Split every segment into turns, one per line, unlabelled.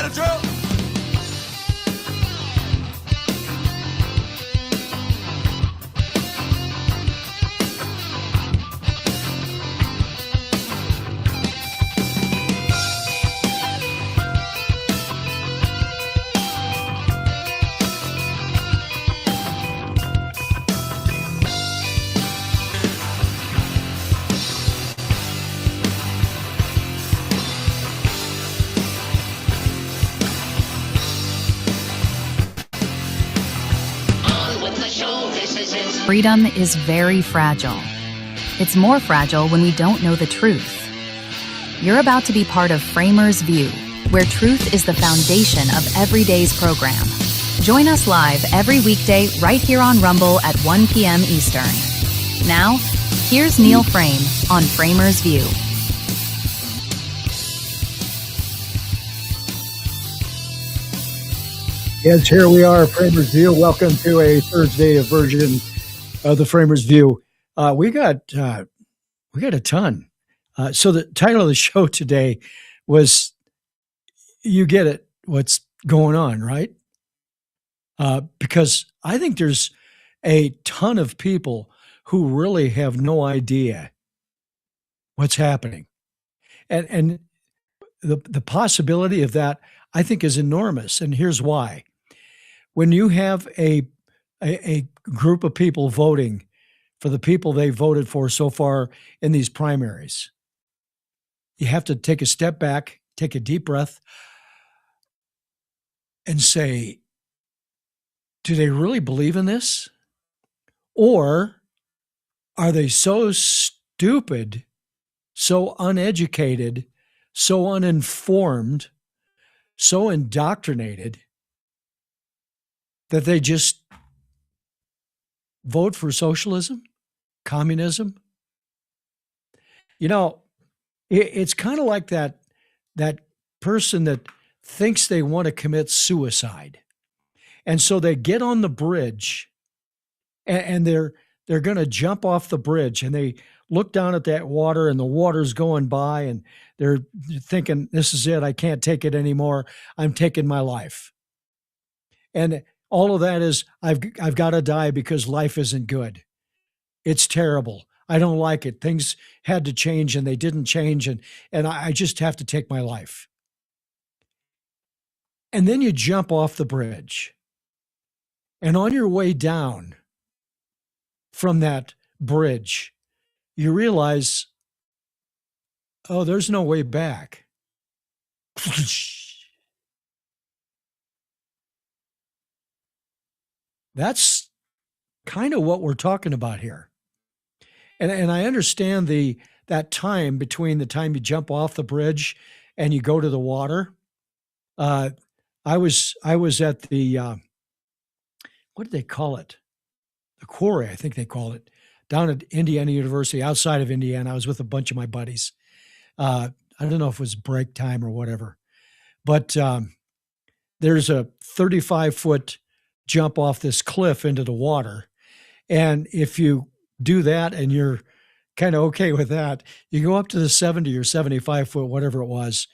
Get it, Joe?
Freedom is very fragile. It's more fragile when we don't know the truth. You're about to be part of FramersView, where truth is the foundation of every day's program. Join us live every weekday right here on Rumble at 1 p.m. Eastern. Now, here's Neil Frame on FramersView.
Yes, here we are, FramersView. Welcome to a Thursday version of the FramersView. We got a ton. So the title of the show today was, you get it, what's going on, right? Because I think there's a ton of people who really have no idea what's happening. And the possibility of that, I think, is enormous. And here's why. When you have a group of people voting for the people they voted for so far in these primaries, you have to take a step back, take a deep breath, and say, do they really believe in this? Or are they so stupid, so uneducated, so uninformed, so indoctrinated that they just vote for socialism, communism? You know, it's kind of like that person that thinks they want to commit suicide. And so they get on the bridge and they're going to jump off the bridge, and they look down at that water, and the water's going by, and they're thinking, this is it. I can't take it anymore. I'm taking my life. And all of that is, I've got to die because life isn't good. It's terrible. I don't like it. Things had to change and they didn't change, and I just have to take my life. And then you jump off the bridge. And on your way down from that bridge, you realize, oh, there's no way back. That's kind of what we're talking about here. And I understand that time between the time you jump off the bridge and you go to the water. I was at the what did they call it? The quarry, I think they call it, down at Indiana University, outside of Indiana. I was with a bunch of my buddies. I don't know if it was break time or whatever, but there's a 35-foot jump off this cliff into the water. And if you do that and you're kind of okay with that, you go up to the 70 or 75 foot, whatever it was,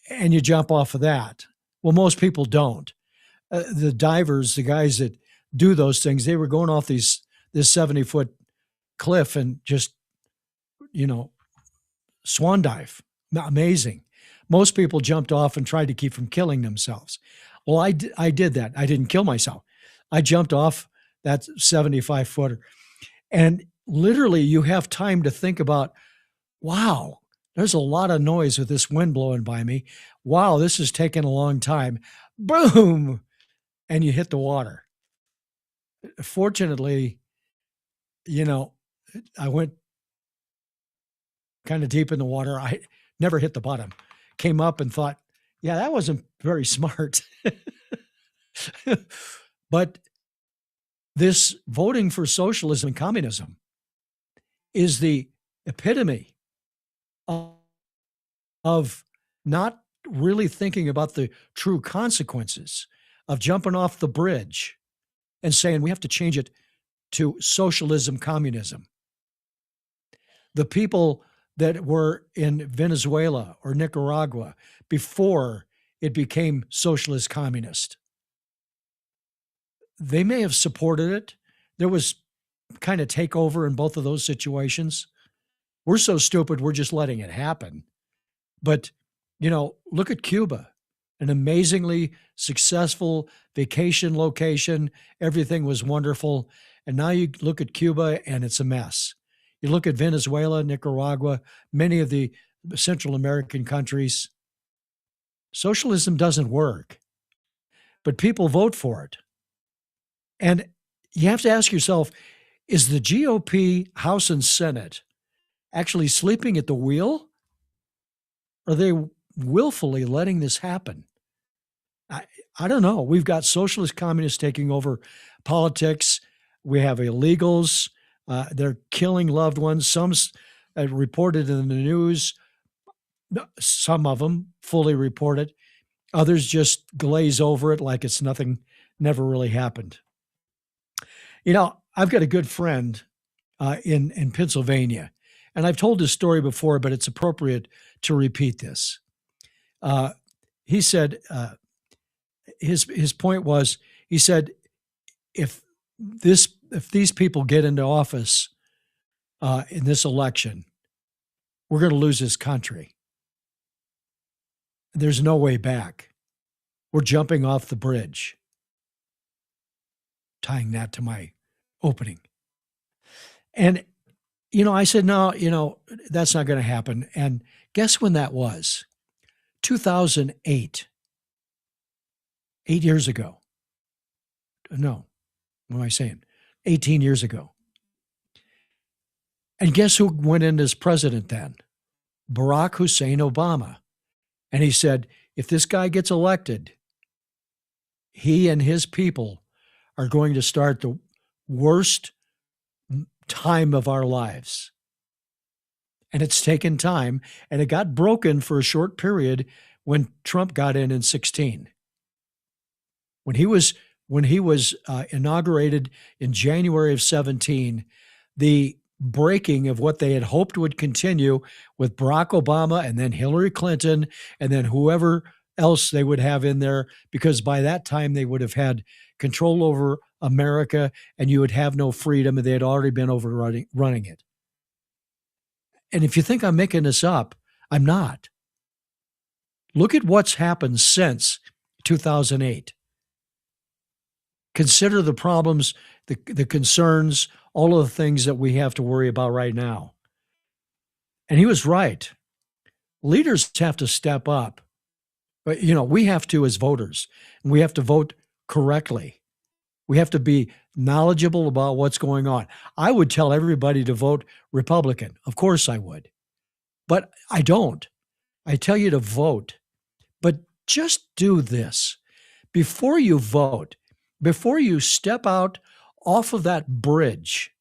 and you jump off of that. Well, most people don't. The divers, the guys that do those things, they were going off this 70-foot cliff and just, swan dive. Amazing. Most people jumped off and tried to keep from killing themselves. Well, I did that. I didn't kill myself. I jumped off that 75-footer. And literally, you have time to think about, wow, there's a lot of noise with this wind blowing by me. Wow, this is taking a long time. Boom! And you hit the water. Fortunately, I went kind of deep in the water. I never hit the bottom. Came up and thought, yeah, that wasn't very smart. But this voting for socialism and communism is the epitome of not really thinking about the true consequences of jumping off the bridge and saying we have to change it to socialism, communism. The people that were in Venezuela or Nicaragua before it became socialist communist. They may have supported it. There was kind of takeover in both of those situations. We're so stupid, we're just letting it happen. But, look at Cuba, an amazingly successful vacation location. Everything was wonderful. And now you look at Cuba and it's a mess. You look at Venezuela, Nicaragua, many of the Central American countries. Socialism doesn't work, but people vote for it. And you have to ask yourself, is the GOP House and Senate actually sleeping at the wheel? Are they willfully letting this happen? I don't know. We've got socialist communists taking over politics. We have illegals. They're killing loved ones. Some reported in the news. Some of them fully reported. Others just glaze over it like it's nothing, never really happened. I've got a good friend in Pennsylvania, and I've told this story before, but it's appropriate to repeat this. He said his point was, he said, if these people get into office in this election, we're going to lose this country. There's no way back. We're jumping off the bridge. Tying that to my opening. And, I said, no, that's not going to happen. And guess when that was? 2008. 8 years ago. No, what am I saying? 18 years ago. And guess who went in as president then? Barack Hussein Obama. And he said, if this guy gets elected, he and his people are going to start the worst time of our lives. And it's taken time, and it got broken for a short period when Trump got in 2016. When he was inaugurated in January of 2017, the breaking of what they had hoped would continue with Barack Obama and then Hillary Clinton and then whoever else they would have in there, because by that time they would have had control over America and you would have no freedom, and they had already been running it. And if you think I'm making this up, I'm not. Look at what's happened since 2008. Consider the problems, the concerns, all of the things that we have to worry about right now. And he was right. Leaders have to step up. But, we have to as voters, and we have to vote correctly. We have to be knowledgeable about what's going on. I would tell everybody to vote Republican. Of course I would. But I don't. I tell you to vote. But just do this. Before you vote, before you step out off of that bridge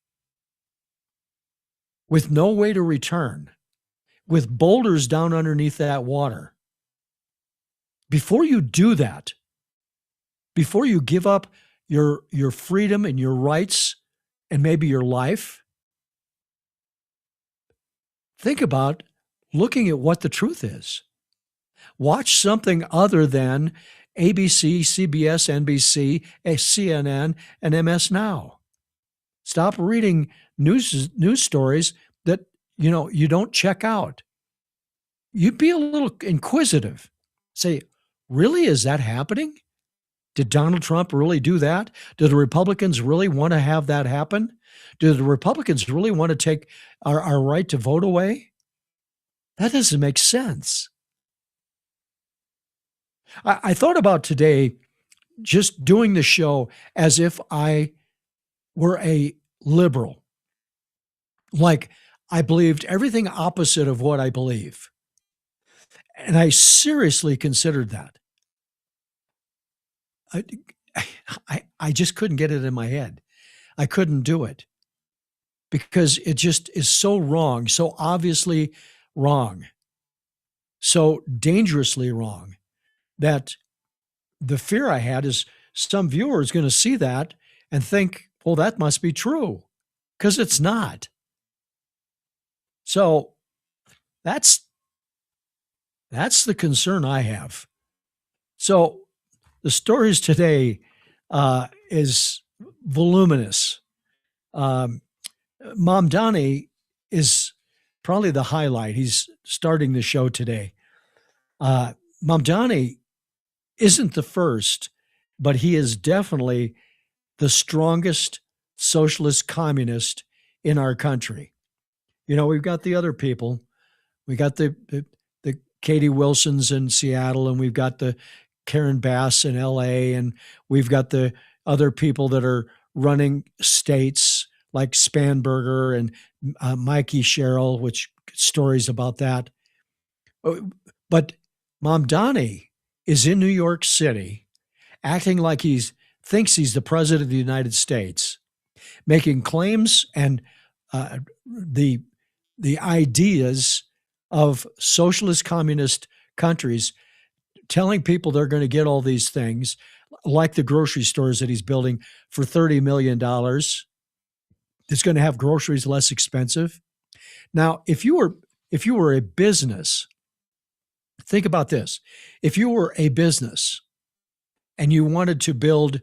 with no way to return, with boulders down underneath that water, before you do that, before you give up your freedom and your rights and maybe your life, think about looking at what the truth is. Watch something other than ABC, CBS, NBC, CNN, and MS Now. Stop reading news stories that you don't check out. You be a little inquisitive. Say, really, is that happening? Did Donald Trump really do that? Do the Republicans really want to have that happen? Do the Republicans really want to take our right to vote away? That doesn't make sense. I thought about today just doing the show as if I were a liberal. Like I believed everything opposite of what I believe. And I seriously considered that. I just couldn't get it in my head. I couldn't do it because it just is so wrong, so obviously wrong, so dangerously wrong, that the fear I had is some viewer is going to see that and think, well, that must be true, because it's not. So that's the concern I have. So the stories today is voluminous. Mom Donnie is probably the highlight. He's starting the show today. Mom Donnie isn't the first, but he is definitely the strongest socialist communist in our country. You know, we've got the other people. We got the Katie Wilsons in Seattle, and we've got the Karen Bass in LA, and we've got the other people that are running states like Spanberger and Mikey Sherrill, which stories about that. But Mom Donnie is in New York City, acting like thinks he's the president of the United States, making claims and the ideas of socialist communist countries, telling people they're going to get all these things, like the grocery stores that he's building for $30 million. It's going to have groceries less expensive. Now, if you were a business, think about this. If you were a business and you wanted to build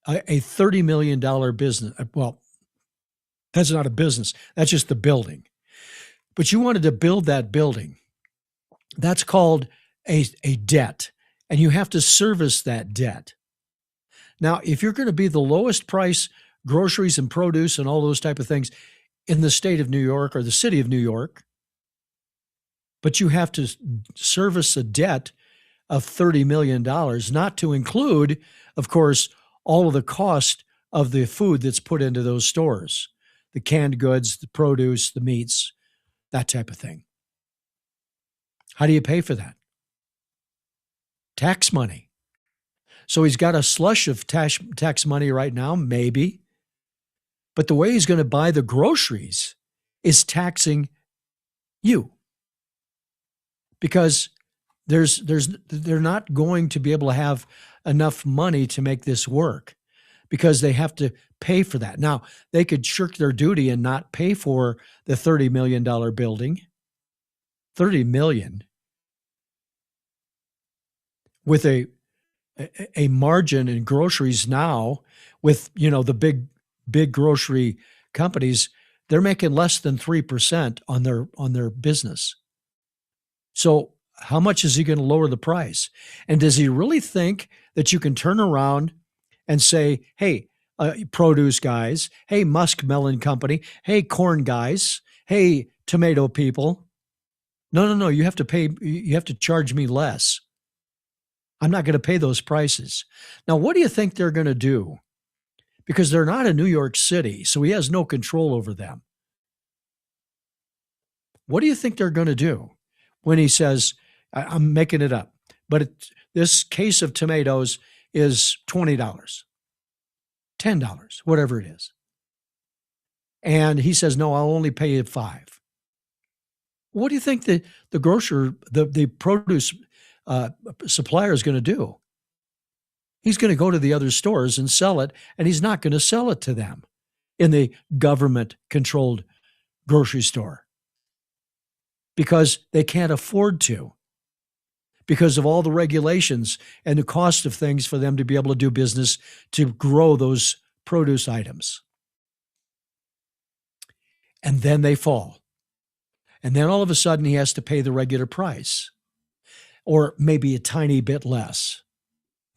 a $30 million business, well, that's not a business. That's just the building. But you wanted to build that building. That's called a debt, and you have to service that debt. Now, if you're going to be the lowest price groceries and produce and all those type of things in the state of New York or the city of New York, but you have to service a debt of $30 million, not to include, of course, all of the cost of the food that's put into those stores, the canned goods, the produce, the meats, that type of thing. How do you pay for that? Tax money. So he's got a slush of tax money right now, maybe. But the way he's going to buy the groceries is taxing you. Because they're not going to be able to have enough money to make this work, because they have to pay for that. Now, they could shirk their duty and not pay for the $30 million building. $30 million with a margin in groceries now, with, you know, the big grocery companies, they're making less than 3% on their business. So how much is he going to lower the price? And does he really think that you can turn around and say, hey, produce guys, hey, muskmelon company, hey, corn guys, hey, tomato people, no, you have to pay, you have to charge me less. I'm not going to pay those prices. Now, what do you think they're going to do? Because they're not in New York City, so he has no control over them. What do you think they're going to do when he says, I'm making it up, but this case of tomatoes is $20, $10, whatever it is. And he says, no, I'll only pay you $5. What do you think the produce supplier is going to do? He's going to go to the other stores and sell it, and he's not going to sell it to them in the government-controlled grocery store, because they can't afford to, because of all the regulations and the cost of things for them to be able to do business, to grow those produce items. And then they fall. And then all of a sudden he has to pay the regular price, or maybe a tiny bit less.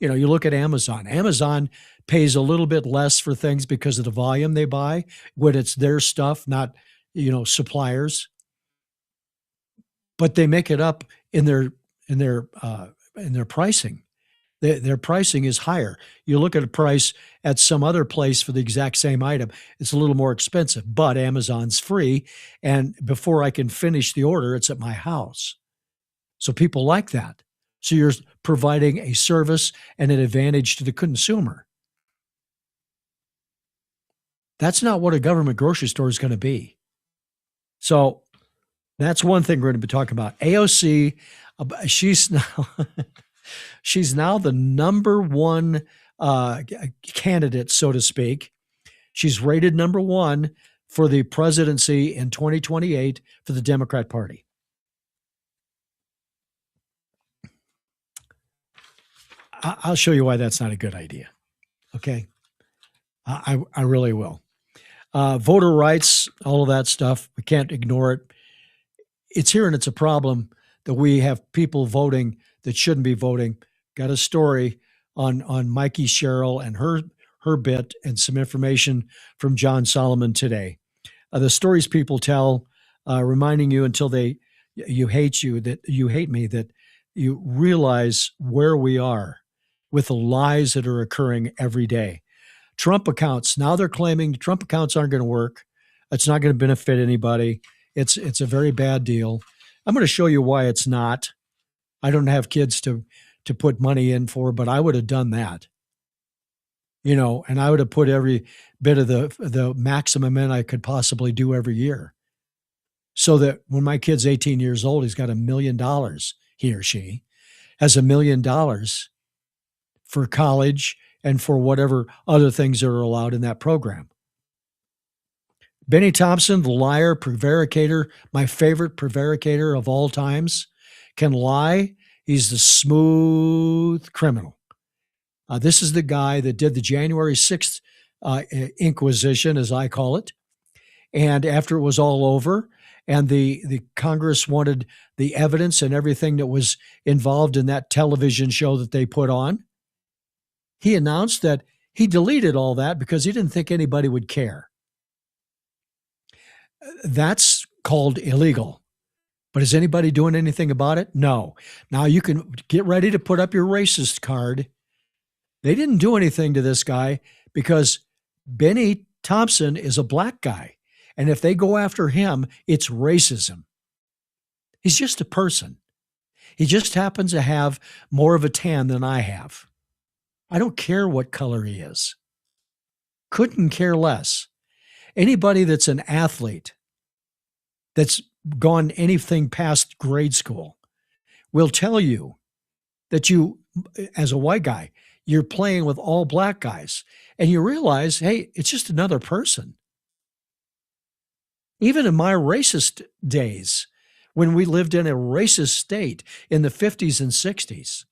You know, you look at Amazon. Amazon pays a little bit less for things because of the volume they buy when it's their stuff, not, you know, suppliers. But they make it up in their pricing. Their pricing is higher. You look at a price at some other place for the exact same item, it's a little more expensive, but Amazon's free. And before I can finish the order, it's at my house. So people like that. So you're providing a service and an advantage to the consumer. That's not what a government grocery store is going to be. So that's one thing we're going to be talking about. AOC, she's now the number one candidate, so to speak. She's rated number one for the presidency in 2028 for the Democrat Party. I'll show you why that's not a good idea. Okay. I really will. Voter rights, all of that stuff, we can't ignore it. It's here and it's a problem that we have people voting that shouldn't be voting. Got a story on Mikey Sherrill and her bit and some information from John Solomon today. The stories people tell, reminding you until you hate me, that you realize where we are with the lies that are occurring every day. Trump accounts, now they're claiming Trump accounts aren't going to work. It's not going to benefit anybody. It's a very bad deal. I'm going to show you why it's not. I don't have kids to put money in for, but I would have done that. And I would have put every bit of the maximum in I could possibly do every year. So that when my kid's 18 years old, he's got $1 million, he or she has $1 million for college and for whatever other things that are allowed in that program. Benny Thompson, the liar, prevaricator, my favorite prevaricator of all times, can lie. He's the smooth criminal. This is the guy that did the January 6th Inquisition, as I call it. And after it was all over, and the Congress wanted the evidence and everything that was involved in that television show that they put on, he announced that he deleted all that because he didn't think anybody would care. That's called illegal. But is anybody doing anything about it? No. Now you can get ready to put up your racist card. They didn't do anything to this guy because Benny Thompson is a black guy. And if they go after him, it's racism. He's just a person. He just happens to have more of a tan than I have. I don't care what color he is. Couldn't care less. Anybody that's an athlete that's gone anything past grade school will tell you that you, as a white guy, you're playing with all black guys and you realize, hey, it's just another person. Even in my racist days, when we lived in a racist state in the 50s and 60s,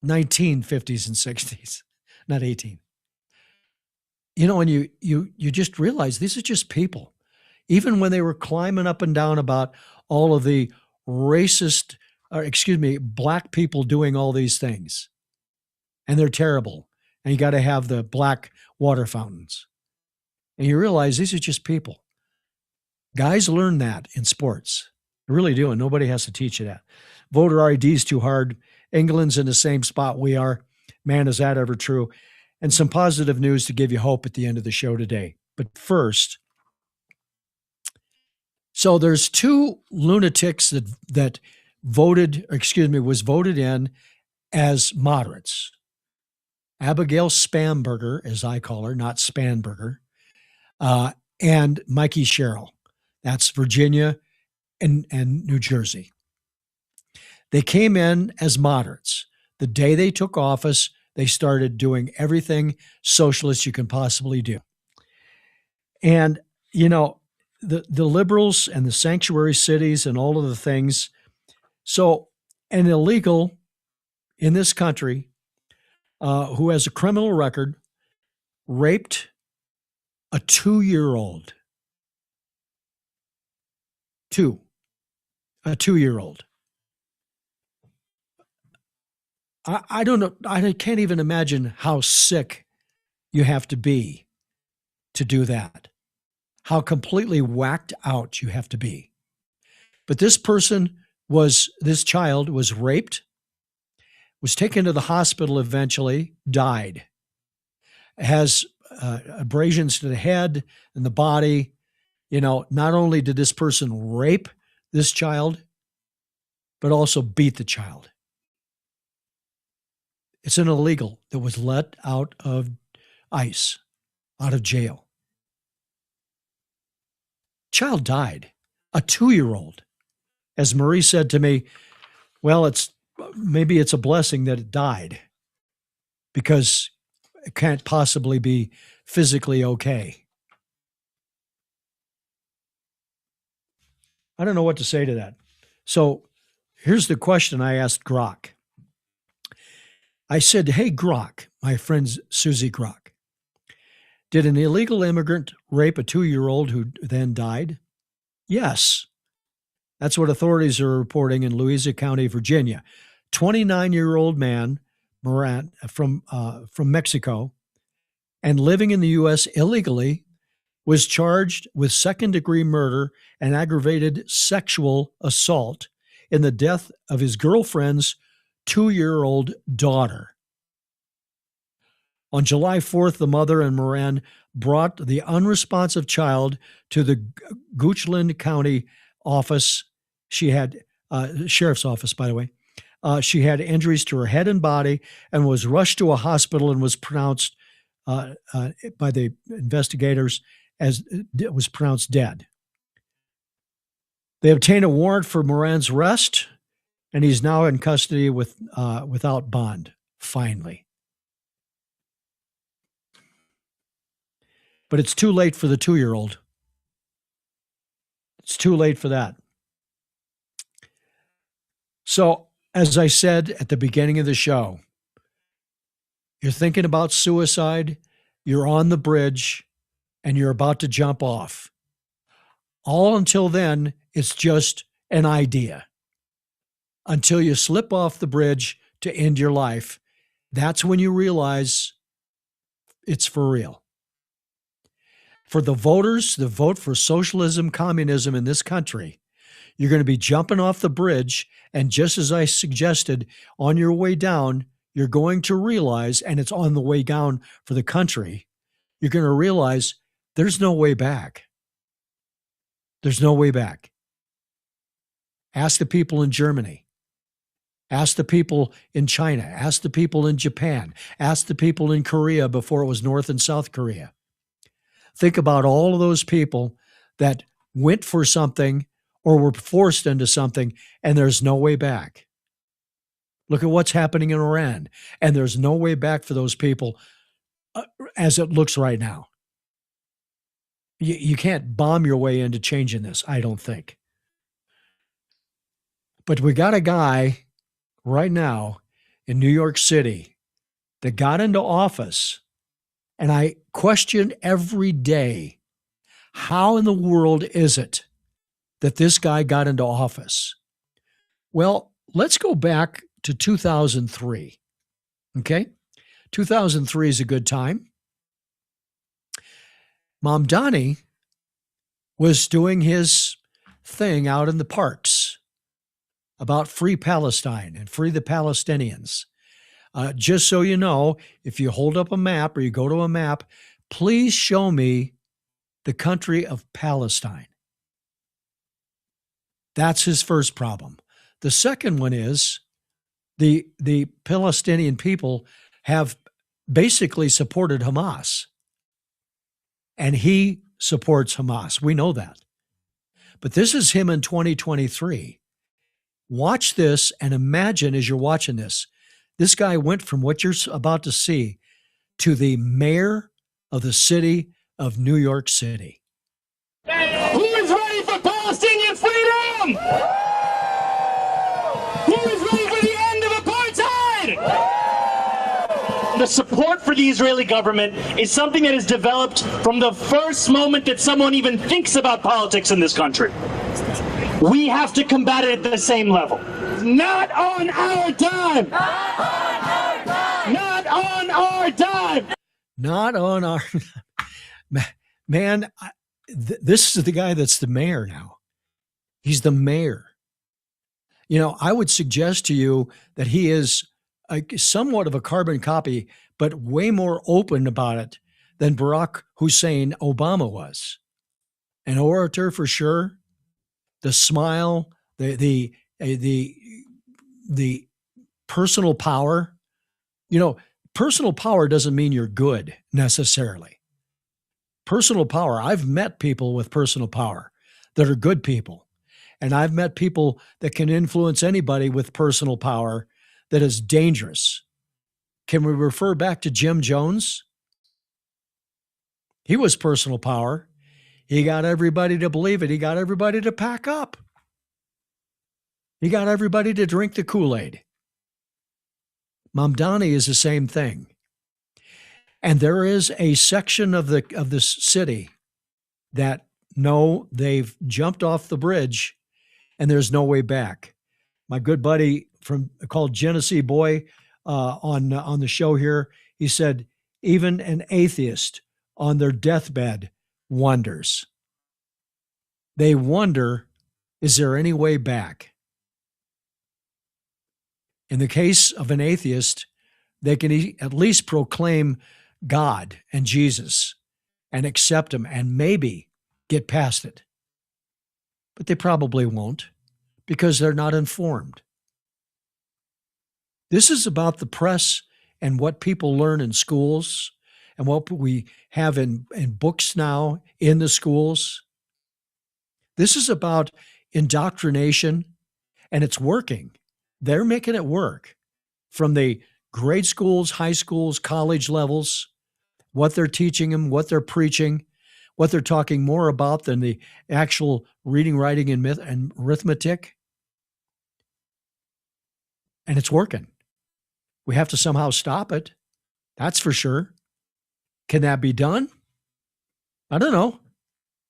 1950s and 60s, not 18. And you just realize these are just people. Even when they were climbing up and down about all of the black people doing all these things. And they're terrible. And you got to have the black water fountains. And you realize these are just people. Guys learn that in sports. They really do, and nobody has to teach you that. Voter ID is too hard. England's in the same spot we are. Man, is that ever true? And some positive news to give you hope at the end of the show today. But first, so there's two lunatics that was voted in as moderates. Abigail Spanberger, as I call her, not Spanberger, and Mikey Sherrill. That's Virginia and New Jersey. They came in as moderates. The day they took office, they started doing everything socialist you can possibly do. And, the liberals and the sanctuary cities and all of the things. So an illegal in this country who has a criminal record raped a 2-year-old. A 2-year-old. I don't know. I can't even imagine how sick you have to be to do that. How completely whacked out you have to be. But this child was raped, was taken to the hospital eventually, died. Has abrasions to the head and the body. Not only did this person rape this child, but also beat the child. It's an illegal that was let out of ICE, out of jail. Child died, a 2-year-old. As Marie said to me, well, maybe it's a blessing that it died because it can't possibly be physically okay. I don't know what to say to that. So here's the question I asked Grok. I said, hey, Grok, my friend Susie Grok, did an illegal immigrant rape a 2-year-old who then died? Yes. That's what authorities are reporting in Louisa County, Virginia. 29-year-old man, Moran, from Mexico, and living in the U.S. illegally, was charged with second-degree murder and aggravated sexual assault in the death of his girlfriend's 2-year-old daughter. On July 4th, the mother and Moran brought the unresponsive child to the Goochland County office. She had, sheriff's office, by the way. She had injuries to her head and body and was rushed to a hospital and was pronounced by the investigators as was pronounced dead. They obtained a warrant for Moran's arrest, and he's now in custody without bond, finally. But it's too late for the 2-year-old. It's too late for that. So, as I said at the beginning of the show, you're thinking about suicide, you're on the bridge, and you're about to jump off. All until then, it's just an idea. Until you slip off the bridge to end your life, that's when you realize it's for real. For the voters that vote for socialism, communism in this country, you're going to be jumping off the bridge, and just as I suggested, on your way down, you're going to realize, and it's on the way down for the country, you're going to realize there's no way back. There's no way back. Ask the people in Germany. Ask the people in China. Ask the people in Japan. Ask the people in Korea before it was North and South Korea. Think about all of those people that went for something or were forced into something, and there's no way back. Look at what's happening in Iran, and there's no way back for those people as it looks right now. You can't bomb your way into changing this, I don't think. But we got a guy right now in New York City that got into office, and I question every day, how in the world is it that this guy got into office? Well, let's go back to 2003, okay? 2003 is a good time. Mamdani was doing his thing out in the parks about free Palestine and free the Palestinians. Just so you know, if you hold up a map or you go to a map, please show me the country of Palestine. That's his first problem. The second one is the Palestinian people have basically supported Hamas. And he supports Hamas. We know that. But this is him in 2023. Watch this and imagine as you're watching this, this guy went from what you're about to see to the mayor of the city of New York City.
Who is ready for Palestinian freedom? Who is ready for the end of apartheid? The support for the Israeli government is something that is developed from the first moment that someone even thinks about politics in this country. We have to combat it at the same level. Not on our dime! Not on our dime!
Not on our... Man, this is the guy that's the mayor now. He's the mayor. You know, I would suggest to you that he is somewhat of a carbon copy, but way more open about it than Barack Hussein Obama was. An orator for sure. The smile, the personal power. You know, personal power doesn't mean you're good necessarily. Personal power, I've met people with personal power that are good people. And I've met people that can influence anybody with personal power that is dangerous. Can we refer back to Jim Jones? He was personal power. He got everybody to believe it. He got everybody to pack up. He got everybody to drink the Kool-Aid. Mamdani is the same thing. And there is a section of this city that know they've jumped off the bridge and there's no way back. My good buddy called Genesee Boy on the show here, he said, even an atheist on their deathbed wonders. They wonder, is there any way back? In the case of an atheist, they can at least proclaim God and Jesus and accept him and maybe get past it. But they probably won't because they're not informed. This is about the press and what people learn in schools and what we have in books now in the schools. This is about indoctrination, and it's working. They're making it work from the grade schools, high schools, college levels, what they're teaching them, what they're preaching, what they're talking more about than the actual reading, writing, and arithmetic. And it's working. We have to somehow stop it. That's for sure. Can that be done? I don't know.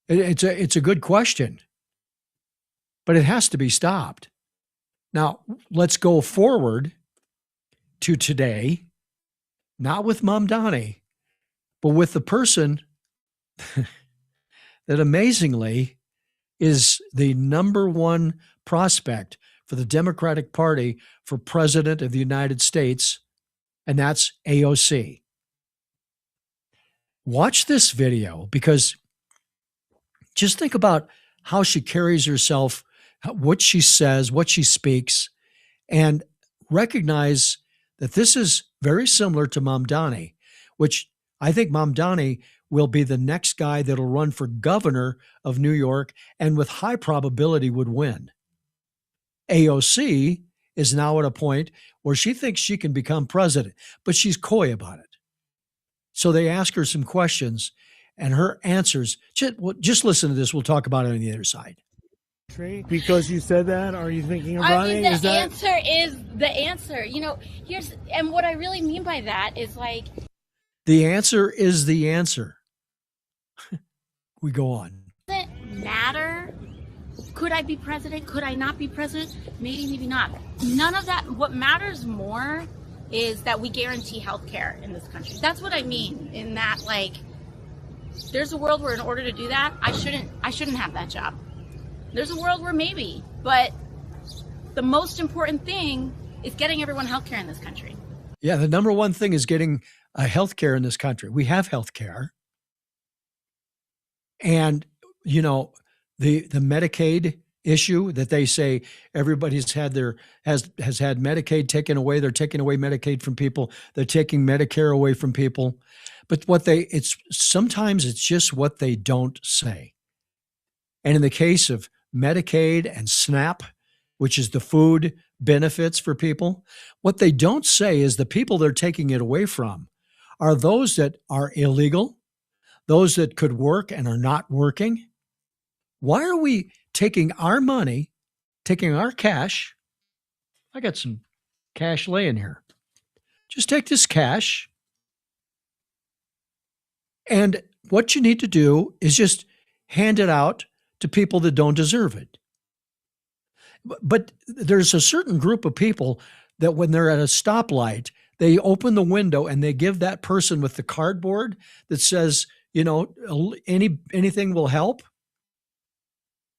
It's a good question, but it has to be stopped. Now, let's go forward to today, not with Mamdani, but with the person that amazingly is the number one prospect for the Democratic Party for President of the United States, and that's AOC. Watch this video because just think about how she carries herself, what she says, what she speaks, and recognize that this is very similar to Mamdani, which I think Mamdani will be the next guy that'll run for governor of New York and with high probability would win. AOC is now at a point where she thinks she can become president, but she's coy about it. So they ask her some questions and her answers, just listen to this. We'll talk about it on the other side.
Because you said that, are you thinking about it?
The answer is the answer. And what I really mean by that is like...
The answer is the answer. We go on.
Doesn't matter. Could I be president? Could I not be president? Maybe, maybe not. None of that. What matters more is that we guarantee health care in this country. That's what I mean in that, like, there's a world where in order to do that, I shouldn't have that job. There's a world where maybe, but the most important thing is getting everyone health care in this country.
Yeah, the number one thing is getting health care in this country. We have health care. And, the Medicaid issue that they say everybody's had has had Medicaid taken away. They're taking away Medicaid from people. They're taking Medicare away from people. But sometimes it's just what they don't say. And in the case of Medicaid and SNAP, which is the food benefits for people, what they don't say is the people they're taking it away from are those that are illegal, those that could work and are not working. Why are we taking our money, taking our cash? I got some cash laying here. Just take this cash. And what you need to do is just hand it out to people that don't deserve it. But there's a certain group of people that when they're at a stoplight, they open the window and they give that person with the cardboard that says, anything will help.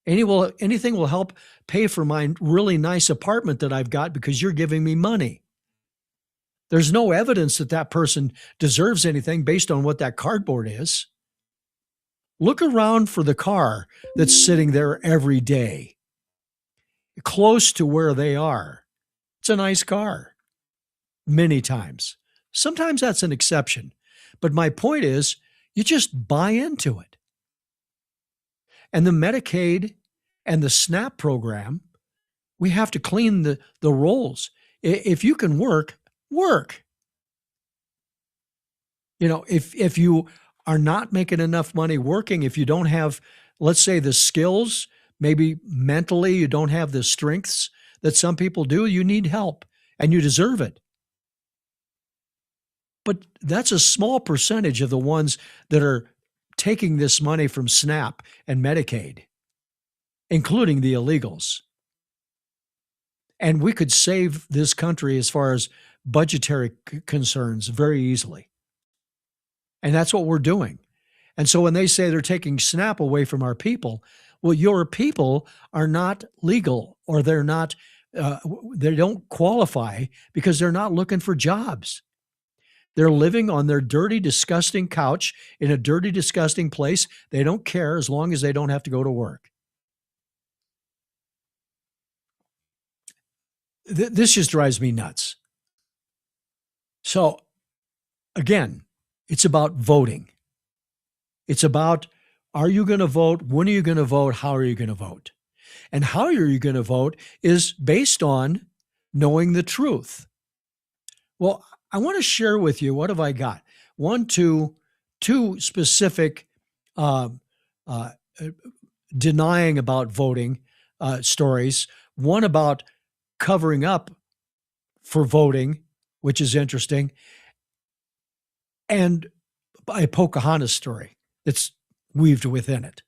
Anything will help pay for my really nice apartment that I've got because you're giving me money. There's no evidence that person deserves anything based on what that cardboard is. Look around for the car that's sitting there every day, close to where they are. It's a nice car, many times. Sometimes that's an exception. But my point is, you just buy into it. And the Medicaid and the SNAP program, we have to clean the rolls. If you can work. If you are not making enough money working, if you don't have, let's say, the skills, maybe mentally you don't have the strengths that some people do, you need help and you deserve it. But that's a small percentage of the ones that are taking this money from SNAP and Medicaid, including the illegals. And we could save this country as far as budgetary concerns very easily. And that's what we're doing. And so when they say they're taking SNAP away from our people, well, your people are not legal, or they're not, they don't qualify because they're not looking for jobs. They're living on their dirty, disgusting couch in a dirty, disgusting place. They don't care as long as they don't have to go to work. This just drives me nuts. So, again, it's about voting. It's about, are you going to vote? When are you going to vote? How are you going to vote? And how are you going to vote is based on knowing the truth. Well, I want to share with you, what have I got? Two specific denying about voting stories. One about covering up for voting, which is interesting, and a Pocahontas story that's weaved within it.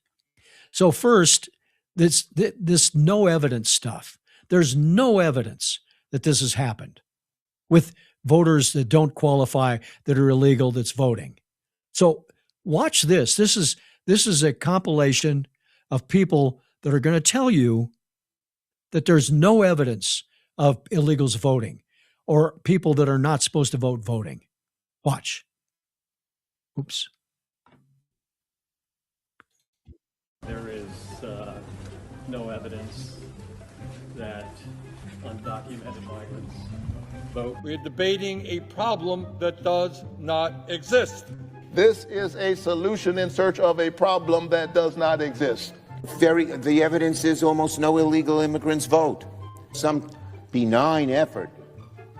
So first, this no evidence stuff. There's no evidence that this has happened with voters that don't qualify, that are illegal, that's voting. So watch this. This is a compilation of people that are going to tell you that there's no evidence of illegals voting or people that are not supposed to vote voting. Watch. Oops.
There is no evidence that undocumented migrants vote.
We're debating a problem that does not exist.
This is a solution in search of a problem that does not exist.
The evidence is almost no illegal immigrants vote. Some benign effort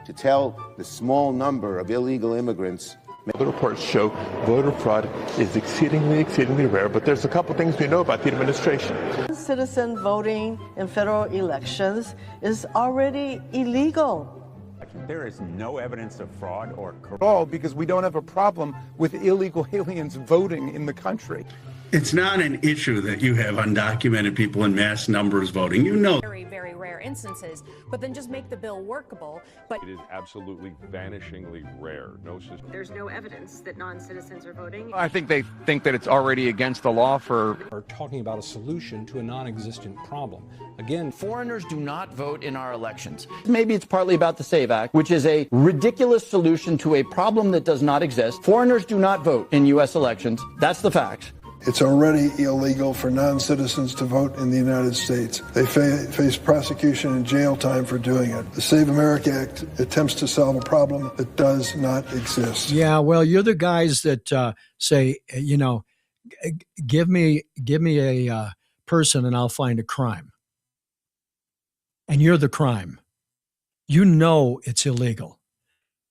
to tell the small number of illegal immigrants.
The reports show voter fraud is exceedingly rare, but there's a couple things we know about the administration.
Citizen voting in federal elections is already illegal.
There is no evidence of fraud or corruption.
All because we don't have a problem with illegal aliens voting in the country.
It's not an issue that you have undocumented people in mass numbers voting. You know.
Very, very rare instances, but then just make the bill workable. But
it is absolutely vanishingly rare.
There's no evidence that non-citizens are voting.
I think they think that it's already against the law for.
We're talking about a solution to a non-existent problem. Again,
foreigners do not vote in our elections. Maybe it's partly about the SAVE Act, which is a ridiculous solution to a problem that does not exist. Foreigners do not vote in U.S. elections. That's the fact.
It's already illegal for non-citizens to vote in the United States. They face prosecution and jail time for doing it. The Save America Act attempts to solve a problem that does not exist.
Yeah, well, you're the guys that say, give me a person and I'll find a crime. And you're the crime. You know it's illegal.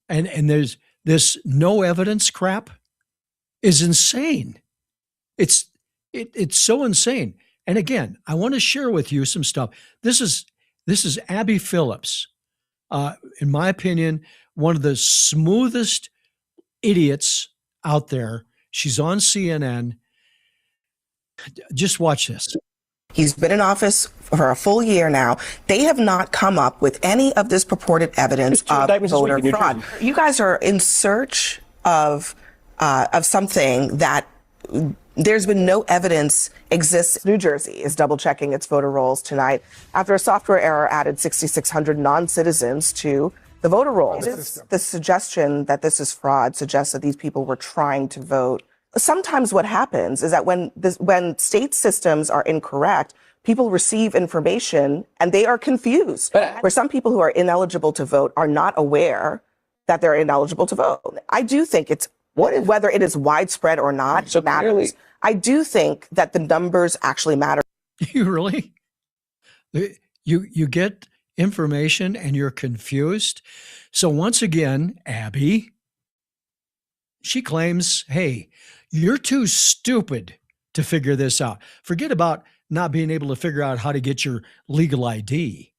And there's this no evidence crap is insane. It's so insane. And again, I want to share with you some stuff. This is Abby Phillips, in my opinion, one of the smoothest idiots out there. She's on CNN. Just watch this.
He's been in office for a full year now. They have not come up with any of this purported evidence of voter fraud. You guys are in search of something that there's been no evidence exists. New Jersey is double checking its voter rolls tonight after a software error added 6,600 non-citizens to the voter rolls. The suggestion that this is fraud suggests that these people were trying to vote. Sometimes what happens is that when state systems are incorrect, people receive information and they are confused. Where some people who are ineligible to vote are not aware that they're ineligible to vote. I do think whether it is widespread or not matters. Clearly. I do think that the numbers actually matter.
You really? You get information and you're confused. So once again, Abby, she claims, hey, you're too stupid to figure this out. Forget about not being able to figure out how to get your legal ID.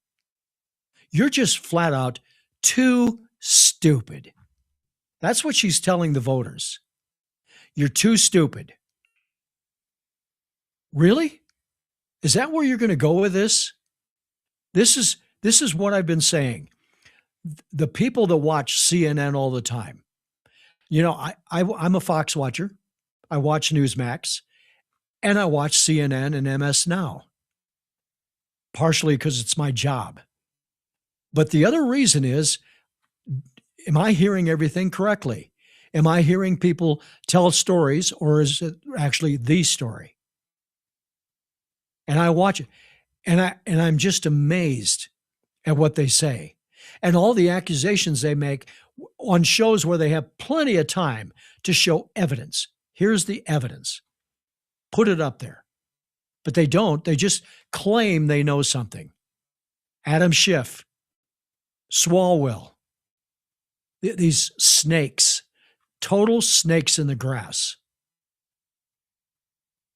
You're just flat out too stupid. That's what she's telling the voters. You're too stupid. Really? Is that where you're going to go with this? This is what I've been saying. The people that watch CNN all the time. You know, I'm a Fox watcher. I watch Newsmax, and I watch CNN and MS Now, partially because it's my job. But the other reason is, am I hearing everything correctly? Am I hearing people tell stories, or is it actually the story? And I watch it, and I'm just amazed at what they say and all the accusations they make on shows where they have plenty of time to show evidence. Here's the evidence. Put it up there. But they don't. They just claim they know something. Adam Schiff, Swalwell, these snakes, total snakes in the grass.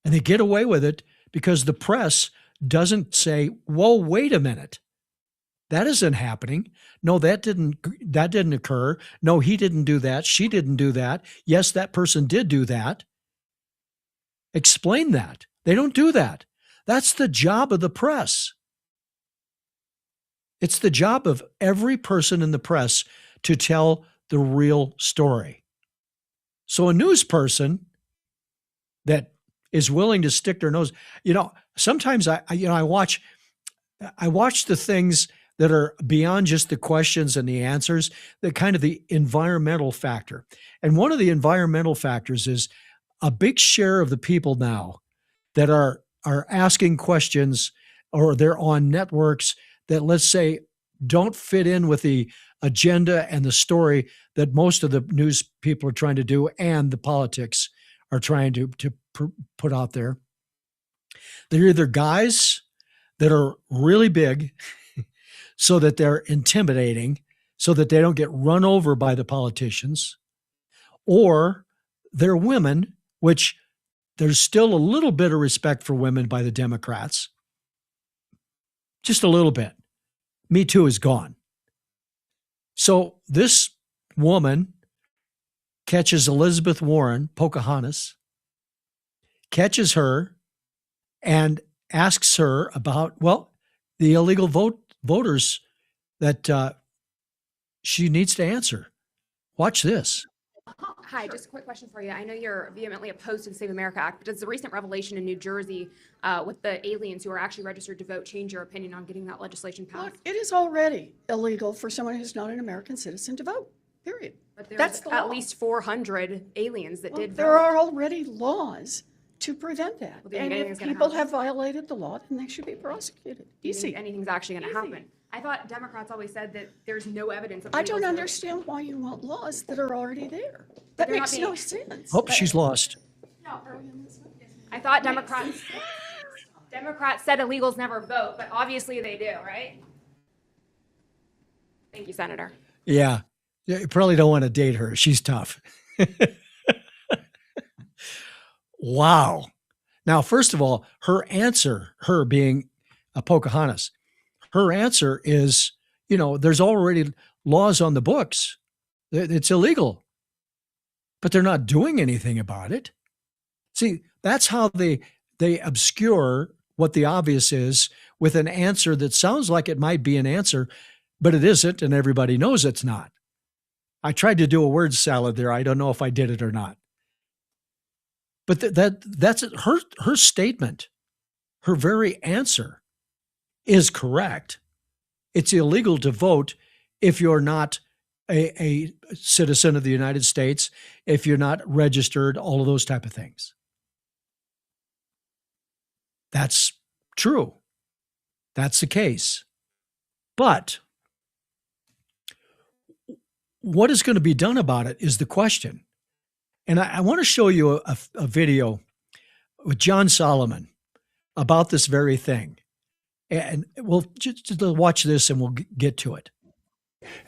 And they get away with it because the press doesn't say, whoa, wait a minute. That isn't happening. No, that didn't occur. No, he didn't do that. She didn't do that. Yes, that person did do that. Explain that. They don't do that. That's the job of the press. It's the job of every person in the press to tell the real story. So a news person that is willing to stick their nose, sometimes I watch the things that are beyond just the questions and the answers, the kind of the environmental factor. And one of the environmental factors is a big share of the people now that are asking questions, or they're on networks that, let's say, don't fit in with the agenda and the story that most of the news people are trying to do and the politics are trying to put out there. They're either guys that are really big so that they're intimidating, so that they don't get run over by the politicians, or they're women, which there's still a little bit of respect for women by the Democrats. Just a little bit. Me Too is gone. So this woman catches Elizabeth Warren, Pocahontas, catches her and asks her about, the illegal voters that she needs to answer. Watch this.
Hi, just a quick question for you. I know you're vehemently opposed to the Save America Act, but does the recent revelation in New Jersey with the aliens who are actually registered to vote change your opinion on getting that legislation passed?
Look, it is already illegal for someone who's not an American citizen to vote, period.
But
That's the
at
law.
least 400 aliens that did vote.
There are already laws to prevent that.
Well, do you
And
think
if
anything's gonna
people
happen?
have violated the law, then they should be prosecuted.
Do you think
Easy.
anything's actually going to happen? I thought Democrats always said that there's no evidence of
I don't
illegals
understand why you want laws that are already there. That
they're not
makes
being-
no sense.
Oh, she's lost.
I thought Democrats said illegals never vote, but obviously they do, right? Thank you, Senator.
Yeah. You probably don't want to date her. She's tough. Wow. Now, first of all, her answer, her being a Pocahontas, her answer is, there's already laws on the books. It's illegal, but they're not doing anything about it. See, that's how they obscure what the obvious is with an answer that sounds like it might be an answer, but it isn't, and everybody knows it's not. I tried to do a word salad there. I don't know if I did it or not. But that's it. Her statement, her very answer is correct. It's illegal to vote if you're not a citizen of the United States, if you're not registered, all of those type of things. That's true. That's the case. But what is going to be done about it is the question. And I want to show you a video with John Solomon about this very thing. And we'll just watch this and we'll get to it.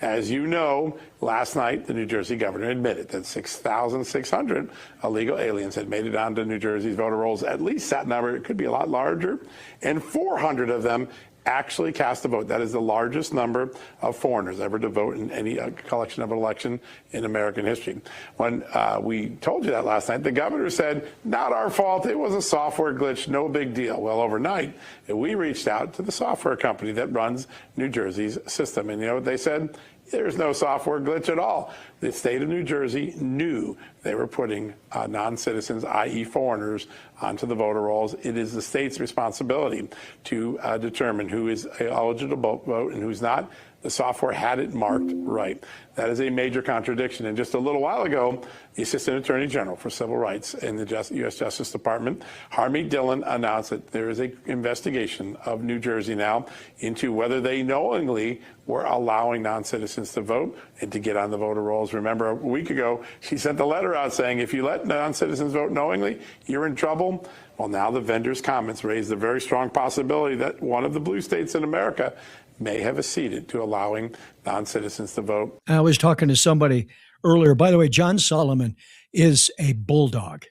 As you know, last night, the New Jersey governor admitted that 6,600 illegal aliens had made it onto New Jersey's voter rolls. At least that number, it could be a lot larger. And 400 of them actually cast a vote. That is the largest number of foreigners ever to vote in any collection of an election in American history. When we told you that last night, the governor said, not our fault, it was a software glitch, no big deal. Well, overnight, we reached out to the software company that runs New Jersey's system. And you know what they said? There's no software glitch at all. The state of New Jersey knew they were putting non-citizens, i.e. foreigners, onto the voter rolls. It is the state's responsibility to determine who is eligible to vote and who's not. The software had it marked right. That is a major contradiction. And just a little while ago, the Assistant Attorney General for Civil Rights in the U.S. Justice Department, Harmeet Dillon, announced that there is an investigation of New Jersey now into whether they knowingly were allowing non-citizens to vote and to get on the voter rolls. Remember, a week ago, she sent a letter out saying, if you let non-citizens vote knowingly, you're in trouble. Well, now the vendor's comments raise the very strong possibility that one of the blue states in America may have acceded to allowing non-citizens to vote.
I was talking to somebody earlier. By the way, John Solomon is a bulldog.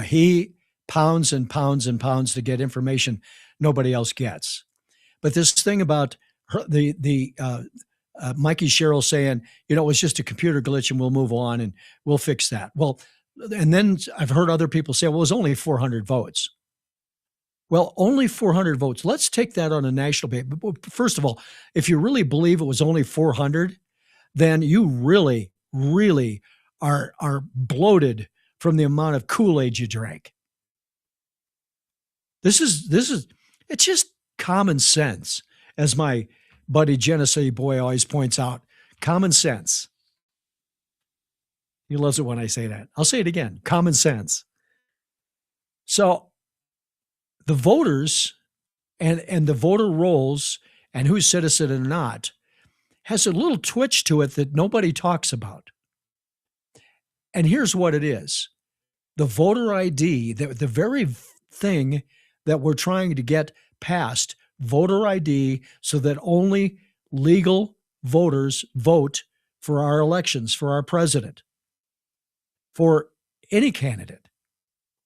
He pounds and pounds and pounds to get information nobody else gets. But this thing about Mikey Sherrill saying, you know, it's just a computer glitch and we'll move on and we'll fix that. Well, and then I've heard other people say, well, it was only 400 votes. Well, only 400 votes. Let's take that on a national basis. First of all, if you really believe it was only 400, then you really, really are bloated from the amount of Kool-Aid you drank. This is it's just common sense, as my buddy Genesee boy always points out. Common sense. He loves it when I say that. I'll say it again. Common sense. So the voters and the voter rolls and who's citizen and not has a little twitch to it that nobody talks about. And here's what it is. The voter ID, the very thing that we're trying to get past, voter ID, so that only legal voters vote for our elections, for our president, for any candidate,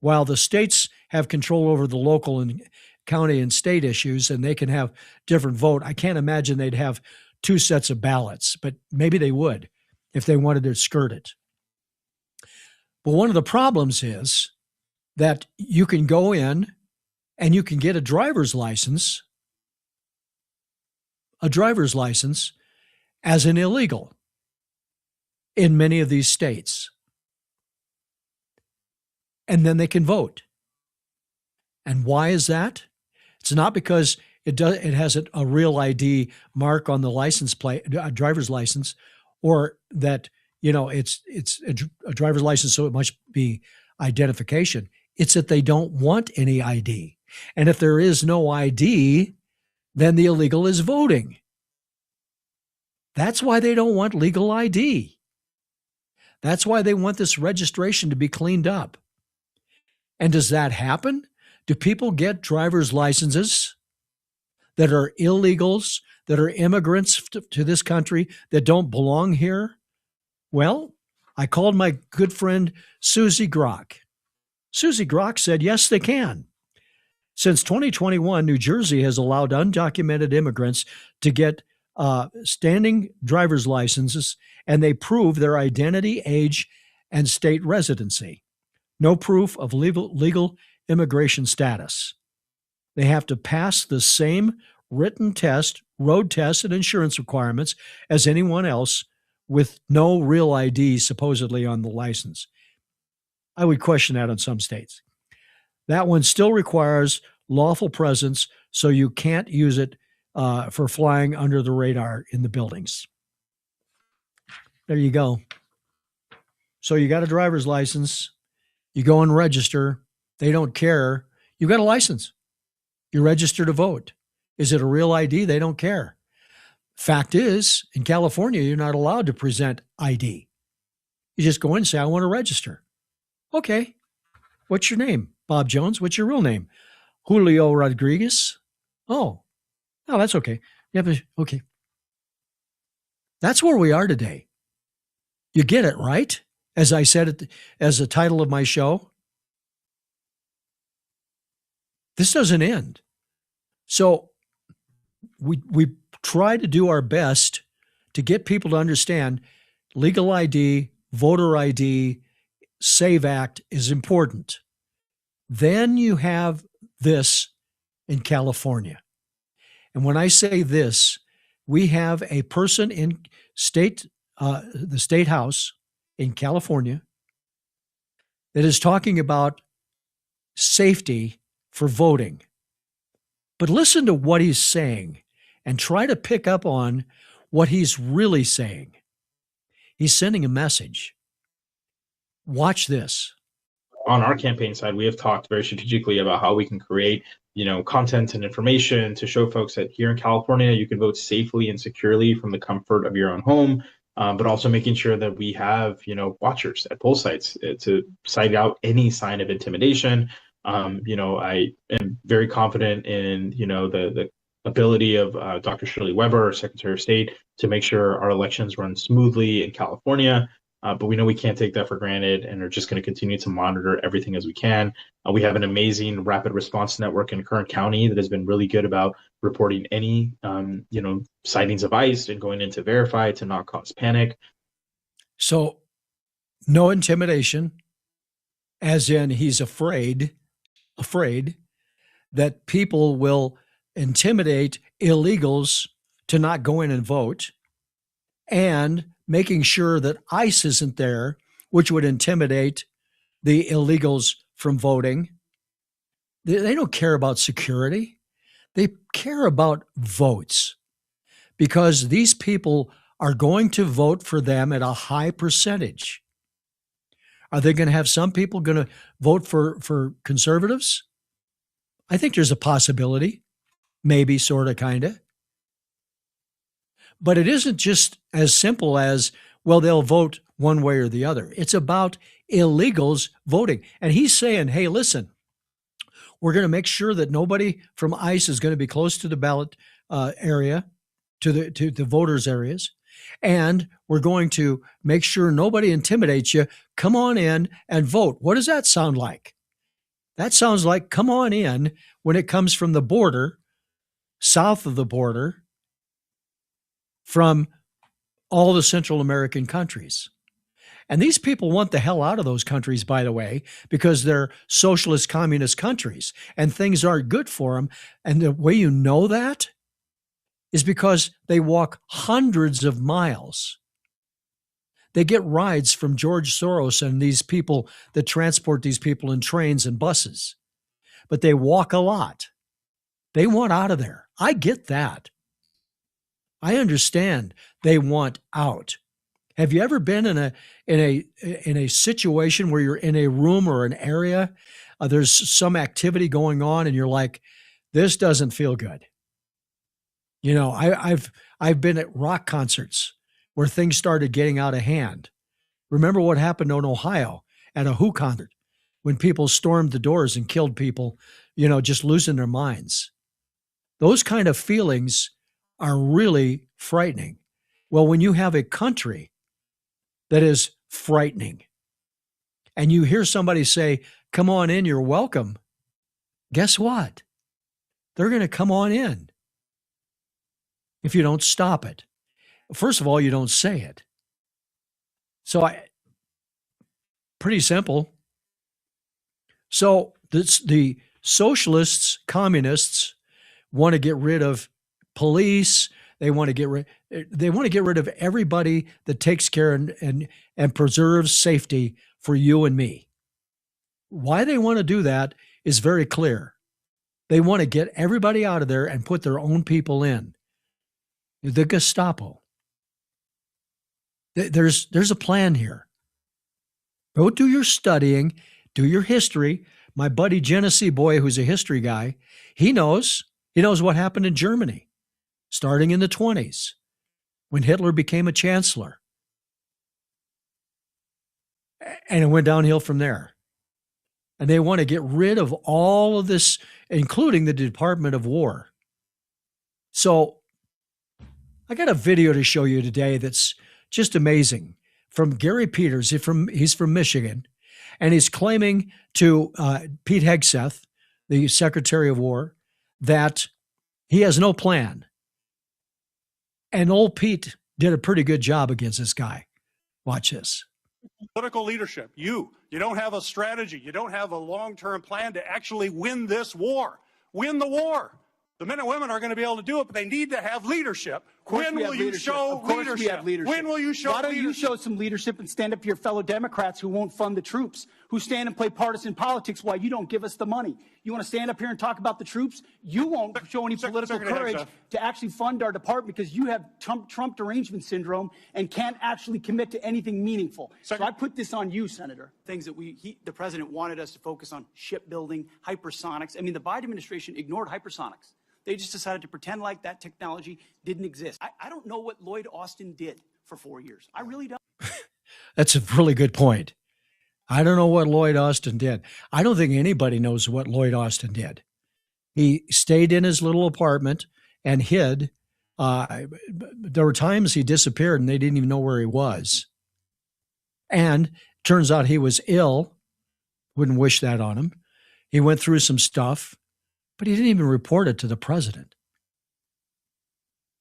while the states have control over the local and county and state issues, and they can have different vote. I can't imagine they'd have two sets of ballots, but maybe they would if they wanted to skirt it. But one of the problems is that you can go in and you can get a driver's license as an illegal in many of these states. And then they can vote. And why is that? It's not because it has a real ID mark on the license plate, a driver's license, or that, you know, it's a driver's license, so it must be identification. It's that they don't want any ID. And if there is no ID, then the illegal is voting. That's why they don't want legal ID. That's why they want this registration to be cleaned up. And does that happen? Do people get driver's licenses that are illegals, that are immigrants to this country, that don't belong here? Well, I called my good friend Susie Grock. Susie Grock said, yes, they can. Since 2021, New Jersey has allowed undocumented immigrants to get standing driver's licenses, and they prove their identity, age, and state residency. No proof of legal immigration status. They have to pass the same written test, road test, and insurance requirements as anyone else with no real ID supposedly on the license. I would question that on some states. That one still requires lawful presence, so you can't use it for flying under the radar in the buildings. There you go. So you got a driver's license. You go and register. They don't care. You got a license. You register to vote. Is it a real ID? They don't care. Fact is, in California, you're not allowed to present ID. You just go in and say, I want to register. Okay. What's your name? Bob Jones. What's your real name? Julio Rodriguez. Oh, that's okay. Yeah, but okay. That's where we are today. You get it, right? As I said, as the title of my show, this doesn't end. So we try to do our best to get people to understand legal ID, voter ID, SAVE Act is important. Then you have this in California. And when I say this, we have a person in the state house in California that is talking about safety for voting. But listen to what he's saying and try to pick up on what he's really saying. He's sending a message. Watch this.
On our campaign side, we have talked very strategically about how we can create, content and information to show folks that here in California, you can vote safely and securely from the comfort of your own home, but also making sure that we have, watchers at poll sites to cite out any sign of intimidation. I am very confident in, the ability of Dr. Shirley Weber, our Secretary of State, to make sure our elections run smoothly in California. But we know we can't take that for granted and are just going to continue to monitor everything as we can. We have an amazing rapid response network in Kern County that has been really good about reporting any, sightings of ICE and going in to verify to not cause panic.
So no intimidation, as in he's afraid that people will intimidate illegals to not go in and vote, and making sure that ICE isn't there, which would intimidate the illegals from voting. They don't care about security. They care about votes, because these people are going to vote for them at a high percentage. Are they going to have some people going to vote for conservatives? I think there's a possibility, maybe, sort of, kind of. But it isn't just as simple as, well, they'll vote one way or the other. It's about illegals voting. And he's saying, hey, listen, we're going to make sure that nobody from ICE is going to be close to the ballot area, to the voters' areas. And we're going to make sure nobody intimidates you. Come on in and vote. What does that sound like? That sounds like come on in when it comes from the border, south of the border, from all the Central American countries. And these people want the hell out of those countries, by the way, because they're socialist, communist countries and things aren't good for them. And the way you know that is because they walk hundreds of miles. They get rides from George Soros and these people that transport these people in trains and buses, but they walk a lot. They want out of there. I get that. I understand they want out. Have you ever been in a situation where you're in a room or an area, there's some activity going on, and you're like, this doesn't feel good? You know, I've been at rock concerts where things started getting out of hand. Remember what happened in Ohio at a Who concert when people stormed the doors and killed people, you know, just losing their minds. Those kind of feelings are really frightening. Well, when you have a country that is frightening and you hear somebody say, come on in, you're welcome, guess what? They're going to come on in if you don't stop it. First of all, you don't say it. So pretty simple. So the socialists, communists want to get rid of police. They want to get rid of everybody that takes care and preserves safety for you and me. Why they want to do that is very clear. They want to get everybody out of there and put their own people in. The Gestapo. There's a plan here. Go do your studying, do your history. My buddy Genesee boy, who's a history guy, he knows what happened in Germany, starting in the 1920s, when Hitler became a chancellor. And it went downhill from there. And they want to get rid of all of this, including the Department of War. So I got a video to show you today that's just amazing, from Gary Peters. He's from Michigan, and he's claiming to Pete Hegseth, the Secretary of War, that he has no plan. And old Pete did a pretty good job against this guy. Watch this.
Political leadership. You don't have a strategy. You don't have a long-term plan to actually win this war. Win the war. The men and women are going to be able to do it, but they need to have leadership. When will you show leadership? When will you show leadership?
Why don't you show some leadership and stand up to your fellow Democrats who won't fund the troops, who stand and play partisan politics while you don't give us the money? You want to stand up here and talk about the troops? You won't show any political courage to actually fund our department because you have Trump derangement syndrome and can't actually commit to anything meaningful. So I put this on you, Senator. Things that the president wanted us to focus on: shipbuilding, hypersonics. I mean, the Biden administration ignored hypersonics. They just decided to pretend like that technology didn't exist. I don't know what Lloyd Austin did for 4 years. I really don't.
That's a really good point. I don't know what Lloyd Austin did. I don't think anybody knows what Lloyd Austin did. He stayed in his little apartment and hid. There were times he disappeared and they didn't even know where he was. And turns out he was ill. Wouldn't wish that on him. He went through some stuff, but he didn't even report it to the president.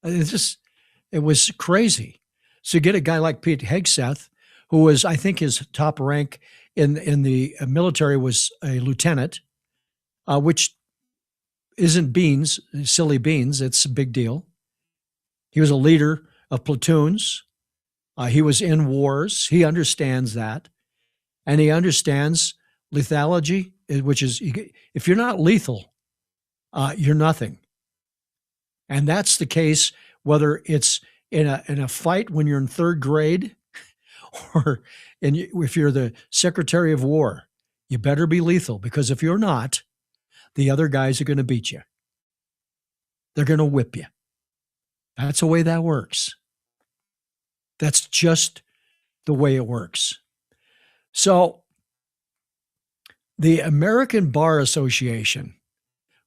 It was crazy. So you get a guy like Pete Hegseth, who was, I think his top rank in the military was a lieutenant, which isn't beans, silly beans. It's a big deal. He was a leader of platoons. He was in wars. He understands that. And he understands lethality, which is, if you're not lethal, you're nothing. And that's the case whether it's in a fight when you're in third grade or if you're the Secretary of War. You better be lethal, because if you're not, the other guys are going to beat you. They're going to whip you. That's the way that works. That's just the way it works. So the American Bar Association,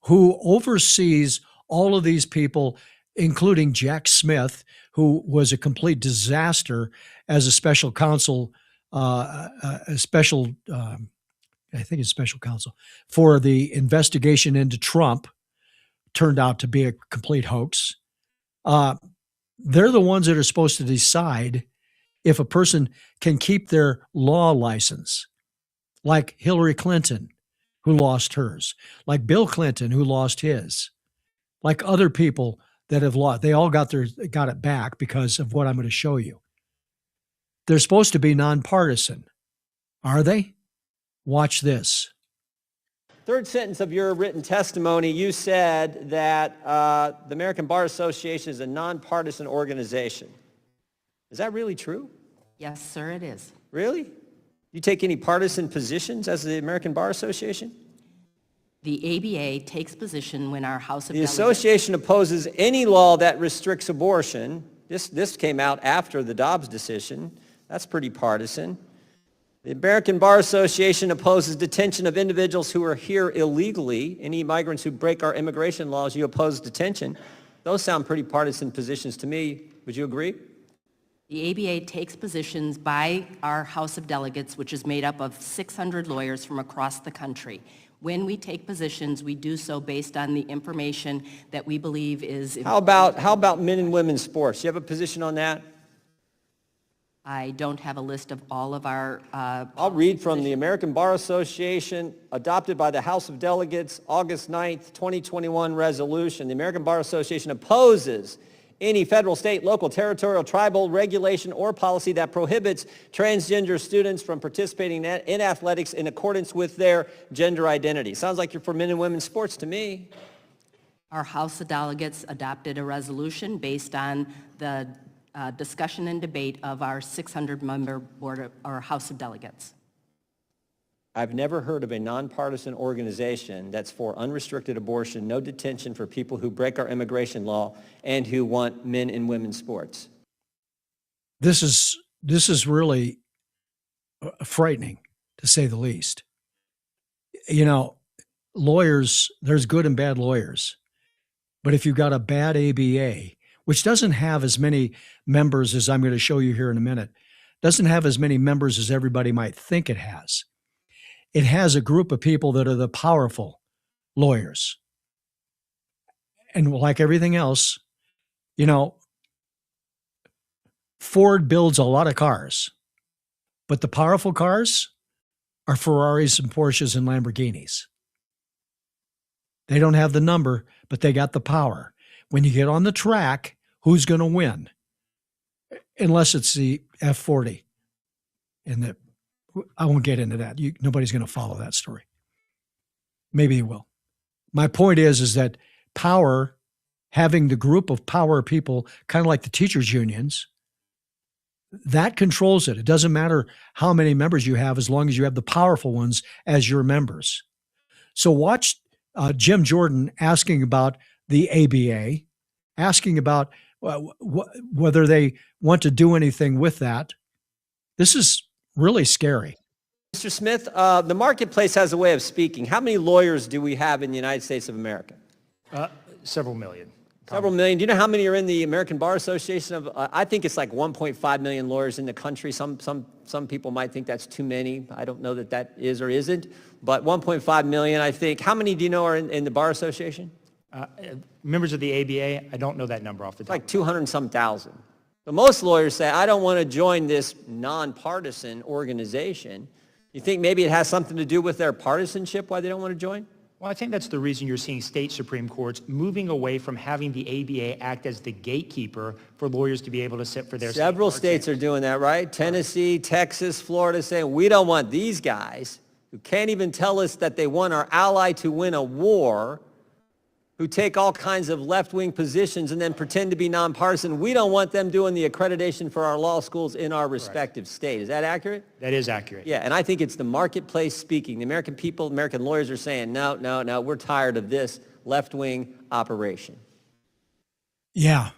who oversees all of these people, including Jack Smith, who was a complete disaster as a special counsel, special counsel for the investigation into Trump, turned out to be a complete hoax. They're the ones that are supposed to decide if a person can keep their law license, like Hillary Clinton, who lost hers, like Bill Clinton, who lost his, like other people that have lost. They all got it back because of what I'm going to show you. They're supposed to be nonpartisan. Are they? Watch this.
Third sentence of your written testimony, you said that the American Bar Association is a nonpartisan organization. Is that really true?
Yes, sir, it is.
Really? You take any partisan positions as the American Bar Association?
The ABA takes position when our House of
The
Delegates...
association opposes any law that restricts abortion. This came out after the Dobbs decision. That's pretty partisan. The American Bar Association opposes detention of individuals who are here illegally. Any migrants who break our immigration laws, you oppose detention. Those sound pretty partisan positions to me. Would you agree?
The ABA takes positions by our House of Delegates, which is made up of 600 lawyers from across the country. When we take positions, we do so based on the information that we believe is...
How about men and women's sports? Do you have a position on that?
I don't have a list of all of our...
I'll read from the American Bar Association, adopted by the House of Delegates, August 9th, 2021 resolution. The American Bar Association opposes any federal, state, local, territorial, tribal regulation or policy that prohibits transgender students from participating in athletics in accordance with their gender identity. Sounds like you're for men and women's sports to me.
Our House of Delegates adopted a resolution based on the discussion and debate of our 600-member board or House of Delegates.
I've never heard of a nonpartisan organization that's for unrestricted abortion, no detention for people who break our immigration law, and who want men and women's sports.
This is really frightening, to say the least. You know, lawyers, there's good and bad lawyers. But if you've got a bad ABA, which doesn't have as many members as I'm going to show you here in a minute, doesn't have as many members as everybody might think it has. It has a group of people that are the powerful lawyers. And like everything else, you know, Ford builds a lot of cars, but the powerful cars are Ferraris and Porsches and Lamborghinis. They don't have the number, but they got the power. When you get on the track, who's going to win? Unless it's the F40. And I won't get into that. Nobody's going to follow that story. Maybe you will. My point is that power, having the group of power people, kind of like the teachers' unions, that controls it. It doesn't matter how many members you have as long as you have the powerful ones as your members. So watch Jim Jordan asking about the ABA, asking about whether they want to do anything with that. This is really scary.
Mr. Smith, the marketplace has a way of speaking. How many lawyers do we have in the United States of America?
Several million.
Several million. Do you know how many are in the American Bar Association? I think it's like 1.5 million lawyers in the country. Some people might think that's too many. I don't know that that is or isn't, but 1.5 million, I think. How many do you know are in the Bar Association?
Members of the ABA, I don't know that number off the top.
Like 200 and some thousand. So most lawyers say, I don't want to join this nonpartisan organization. You think maybe it has something to do with their partisanship, why they don't want to join?
Well, I think that's the reason you're seeing state Supreme Courts moving away from having the ABA act as the gatekeeper for lawyers to be able to sit for their
Several states are doing that, right? Tennessee, Texas, Florida, saying we don't want these guys who can't even tell us that they want our ally to win a war, who take all kinds of left-wing positions and then pretend to be nonpartisan. We don't want them doing the accreditation for our law schools in our respective state. Is that accurate?
That is accurate.
Yeah, and I think it's the marketplace speaking. The American people, American lawyers are saying, no, we're tired of this left-wing operation.
Yeah.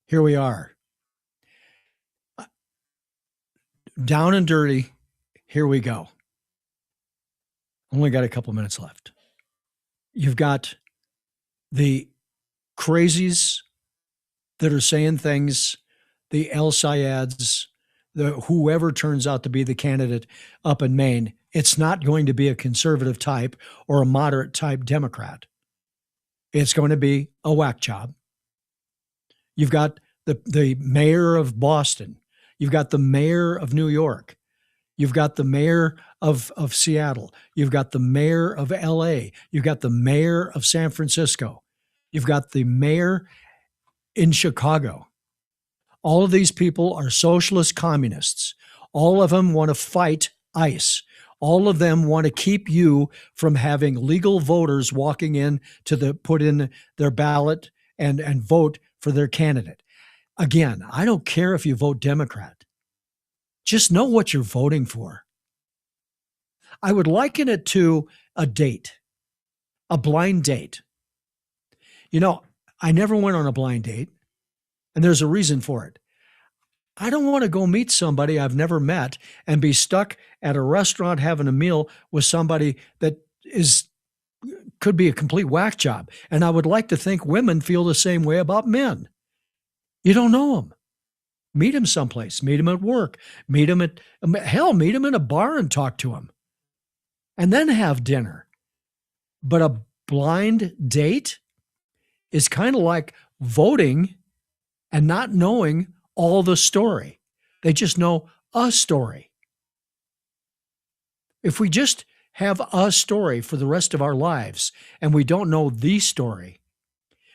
Here we are. Down and dirty. Here we go. Only got a couple minutes left. You've got the crazies that are saying things, the El Sayads, whoever turns out to be the candidate up in Maine. It's not going to be a conservative type or a moderate type Democrat. It's going to be a whack job. You've got the mayor of Boston. You've got the mayor of New York. You've got the mayor of Seattle. You've got the mayor of LA. You've got the mayor of San Francisco. You've got the mayor in Chicago. All of these people are socialist communists. All of them want to fight ICE. All of them want to keep you from having legal voters walking in to put in their ballot and vote for their candidate. Again, I don't care if you vote Democrat. Just know what you're voting for. I would liken it to a date, a blind date. You know, I never went on a blind date, and there's a reason for it. I don't want to go meet somebody I've never met and be stuck at a restaurant having a meal with somebody that could be a complete whack job. And I would like to think women feel the same way about men. You don't know them. Meet him someplace, meet him at work, meet him in a bar and talk to him, and then have dinner. But a blind date is kind of like voting and not knowing all the story. They just know a story. If we just have a story for the rest of our lives and we don't know the story,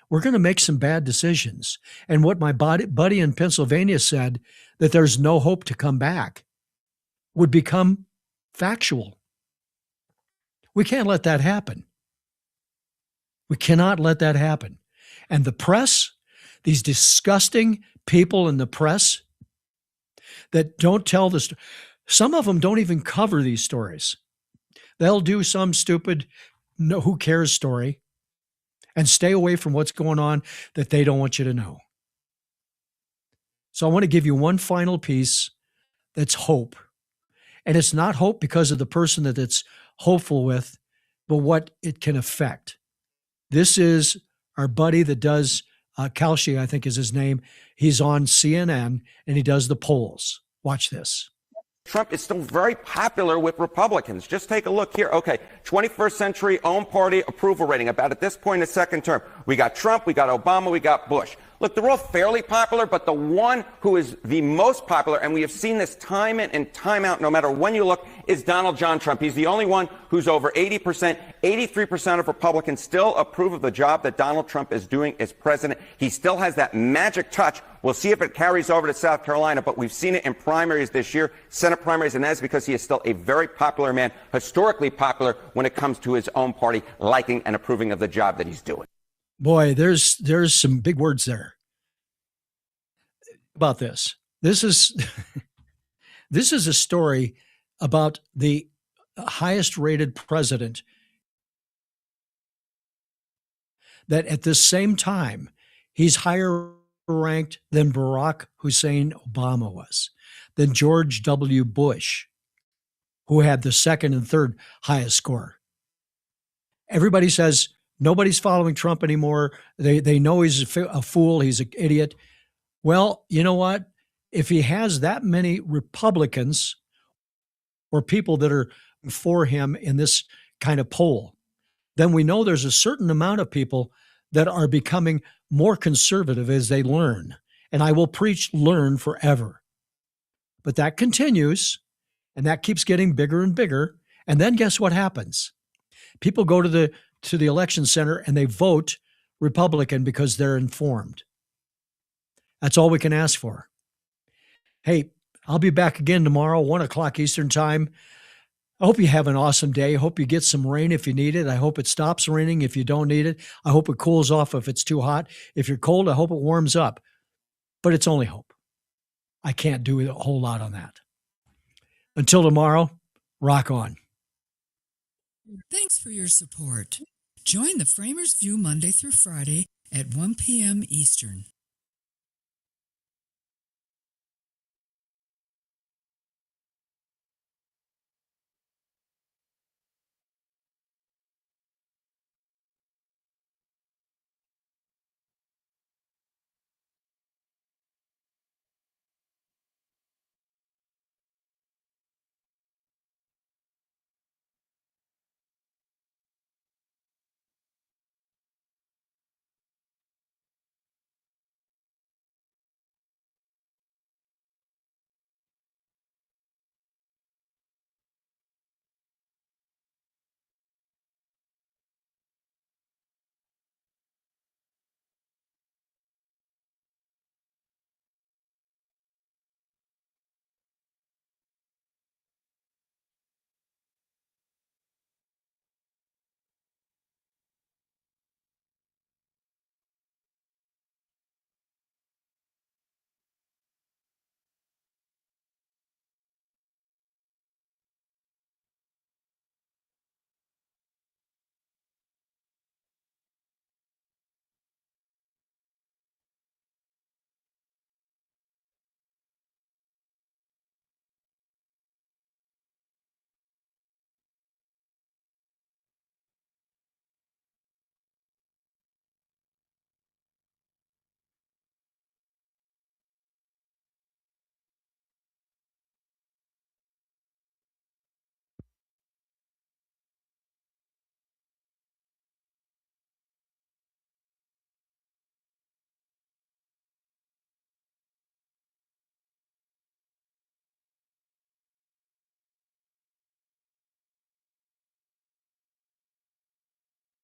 we're going to make some bad decisions. And what my buddy in Pennsylvania said, that there's no hope to come back, would become factual. We can't let that happen. We cannot let that happen. And the press, these disgusting people in the press that don't tell the story, some of them don't even cover these stories. They'll do some stupid who cares story and stay away from what's going on that they don't want you to know. So I want to give you one final piece that's hope. And it's not hope because of the person that it's hopeful with, but what it can affect. This is our buddy that does, Kalshi, I think is his name. He's on CNN and he does the polls. Watch this.
Trump is still very popular with Republicans. Just take a look here. Okay, 21st century own party approval rating, about at this point in the second term. We got Trump, we got Obama, we got Bush. Look, they're all fairly popular, but the one who is the most popular, and we have seen this time in and time out, no matter when you look, is Donald John Trump. He's the only one who's over 80%. 83% of Republicans still approve of the job that Donald Trump is doing as president. He still has that magic touch. We'll see if it carries over to South Carolina, but we've seen it in primaries this year, Senate primaries, and that's because he is still a very popular man, historically popular when it comes to his own party liking and approving of the job that he's doing.
Boy, there's some big words there about this. This is this is a story about the highest rated president that at this same time he's higher ranked than Barack Hussein Obama was, than George W. Bush, who had the second and third highest score. Everybody says nobody's following Trump anymore. They know he's a fool. He's an idiot. Well, you know what? If he has that many Republicans or people that are for him in this kind of poll, then we know there's a certain amount of people that are becoming more conservative as they learn. And I will preach learn forever. But that continues, and that keeps getting bigger and bigger. And then guess what happens? People go to the election center and they vote Republican because they're informed. That's all we can ask for. Hey, I'll be back again tomorrow, 1 o'clock Eastern time. I hope you have an awesome day. I hope you get some rain if you need it. I hope it stops raining if you don't need it. I hope it cools off if it's too hot. If you're cold, I hope it warms up. But it's only hope. I can't do a whole lot on that. Until tomorrow, rock on.
Thanks for your support. Join the FramersView Monday through Friday at 1 p.m. Eastern.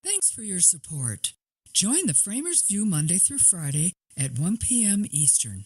Thanks for your support. Join the FramersView Monday through Friday at 1 p.m. Eastern.